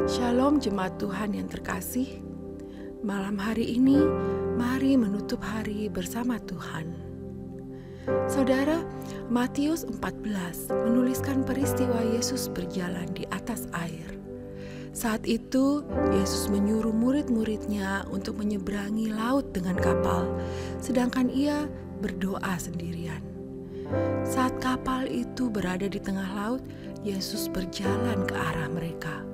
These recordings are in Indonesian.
Shalom jemaat Tuhan yang terkasih. Malam hari ini, mari menutup hari bersama Tuhan. Saudara, Matius 14 menuliskan peristiwa Yesus berjalan di atas air. Saat itu, Yesus menyuruh murid-muridnya untuk menyeberangi laut dengan kapal, sedangkan ia berdoa sendirian. Saat kapal itu berada di tengah laut, Yesus berjalan ke arah mereka.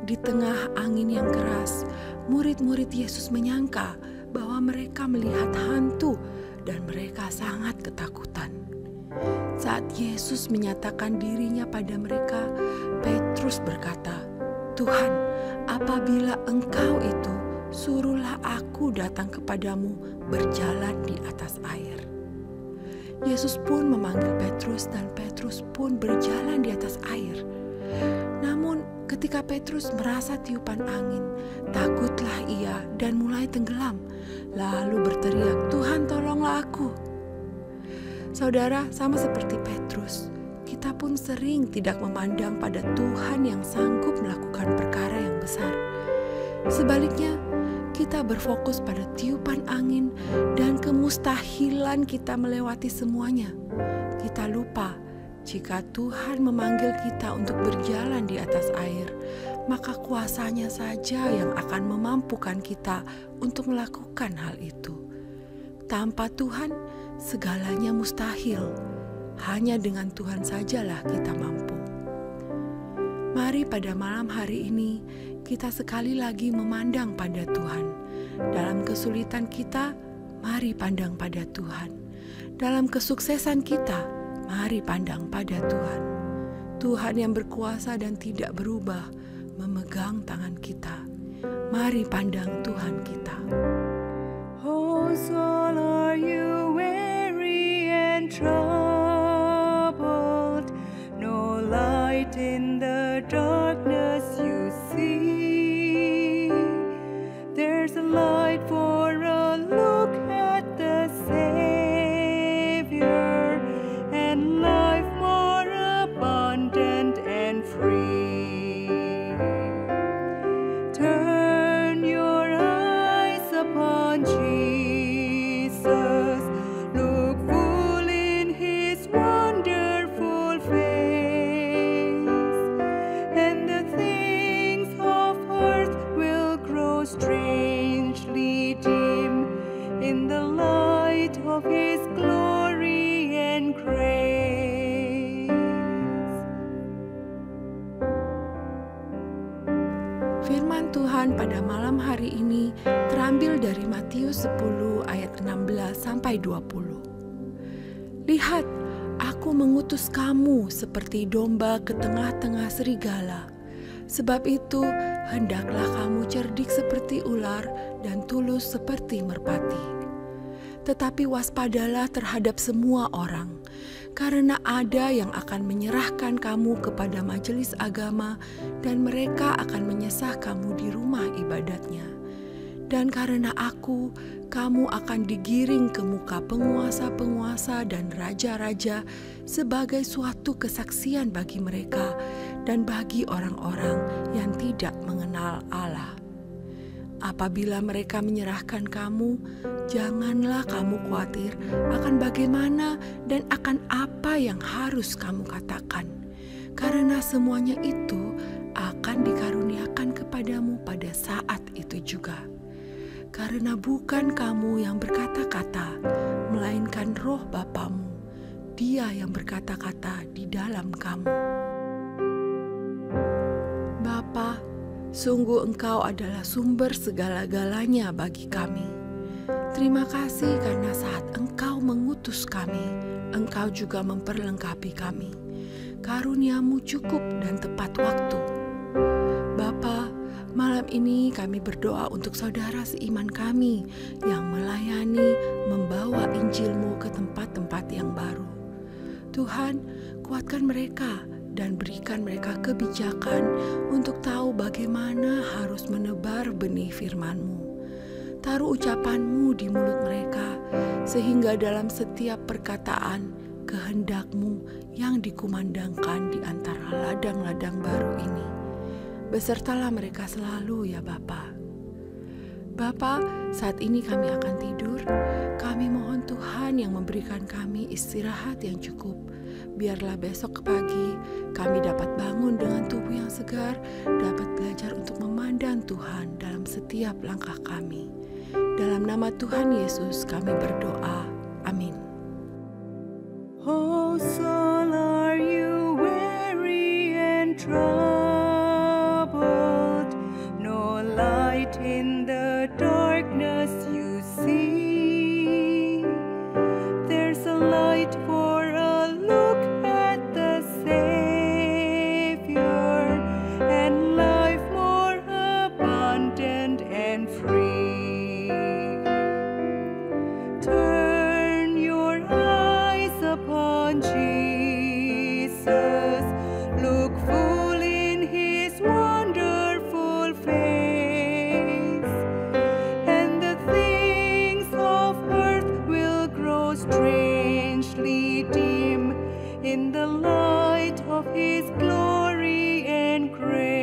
Di tengah angin yang keras, murid-murid Yesus menyangka bahwa mereka melihat hantu dan mereka sangat ketakutan. Saat Yesus menyatakan dirinya pada mereka, Petrus berkata, "Tuhan, apabila Engkau itu, suruhlah aku datang kepadamu berjalan di atas air." Yesus pun memanggil Petrus dan Petrus pun berjalan di atas air. Namun ketika Petrus merasa tiupan angin, takutlah ia dan mulai tenggelam, lalu berteriak, "Tuhan, tolonglah aku." Saudara, sama seperti Petrus, kita pun sering tidak memandang pada Tuhan yang sanggup melakukan perkara yang besar. Sebaliknya, kita berfokus pada tiupan angin dan kemustahilan kita melewati semuanya. Kita lupa jika Tuhan memanggil kita untuk berjalan di atas air, maka kuasa-Nya saja yang akan memampukan kita untuk melakukan hal itu. Tanpa Tuhan, segalanya mustahil. Hanya dengan Tuhan sajalah kita mampu. Mari pada malam hari ini, kita sekali lagi memandang pada Tuhan. Dalam kesulitan kita, mari pandang pada Tuhan. Dalam kesuksesan kita, mari pandang pada Tuhan. Tuhan yang berkuasa dan tidak berubah memegang tangan kita. Mari pandang Tuhan kita. Oh soul, are you weary and troubled? No light in the darkness you see. There's a light for a look at the Savior, and life more abundant and free. Turn your eyes upon Jesus, look full in His wonderful face, and the things of earth will grow strangely dim in the light of His glory and grace. Firman Tuhan pada malam hari ini terambil dari Matius 10 ayat 16 sampai 20. "Lihat, aku mengutus kamu seperti domba ke tengah-tengah serigala. Sebab itu, hendaklah kamu cerdik seperti ular dan tulus seperti merpati. Tetapi waspadalah terhadap semua orang, karena ada yang akan menyerahkan kamu kepada majelis agama dan mereka akan menyesah kamu di rumah ibadatnya. Dan karena aku, kamu akan digiring ke muka penguasa-penguasa dan raja-raja sebagai suatu kesaksian bagi mereka dan bagi orang-orang yang tidak mengenal Allah. Apabila mereka menyerahkan kamu, janganlah kamu khawatir akan bagaimana dan akan apa yang harus kamu katakan, karena semuanya itu akan dikaruniakan kepadamu pada saat itu juga. Karena bukan kamu yang berkata-kata, melainkan Roh Bapamu, Dia yang berkata-kata di dalam kamu." Bapa, sungguh Engkau adalah sumber segala-galanya bagi kami. Terima kasih karena saat Engkau mengutus kami, Engkau juga memperlengkapi kami. Karunia-Mu cukup dan tepat waktu. Bapa, malam ini kami berdoa untuk saudara seiman kami yang melayani, membawa Injil-Mu ke tempat-tempat yang baru. Tuhan, kuatkan mereka dan berikan mereka kebijakan untuk tahu bagaimana harus menebar benih firman-Mu. Taruh ucapan-Mu di mulut mereka, sehingga dalam setiap perkataan, kehendak-Mu yang dikumandangkan di antara ladang-ladang baru ini. Besertalah mereka selalu ya Bapa. Bapa, saat ini kami akan tidur. Kami mohon Tuhan yang memberikan kami istirahat yang cukup. Biarlah besok pagi kami dapat bangun dengan tubuh yang segar, dapat belajar untuk memandang Tuhan dalam setiap langkah kami. Dalam nama Tuhan Yesus kami berdoa. Amin. Oh soul, are you weary and troubled? No light in the darkness you see. There's a light for a look at the Savior, and life more abundant and free. Turn your eyes upon Jesus, look full in His wonderful face, and the things of earth will grow strangely dim in the light of His glory and grace.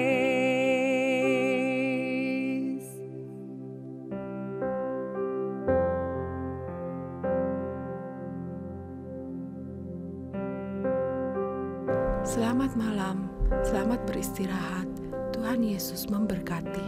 Selamat malam, selamat beristirahat. Tuhan Yesus memberkati.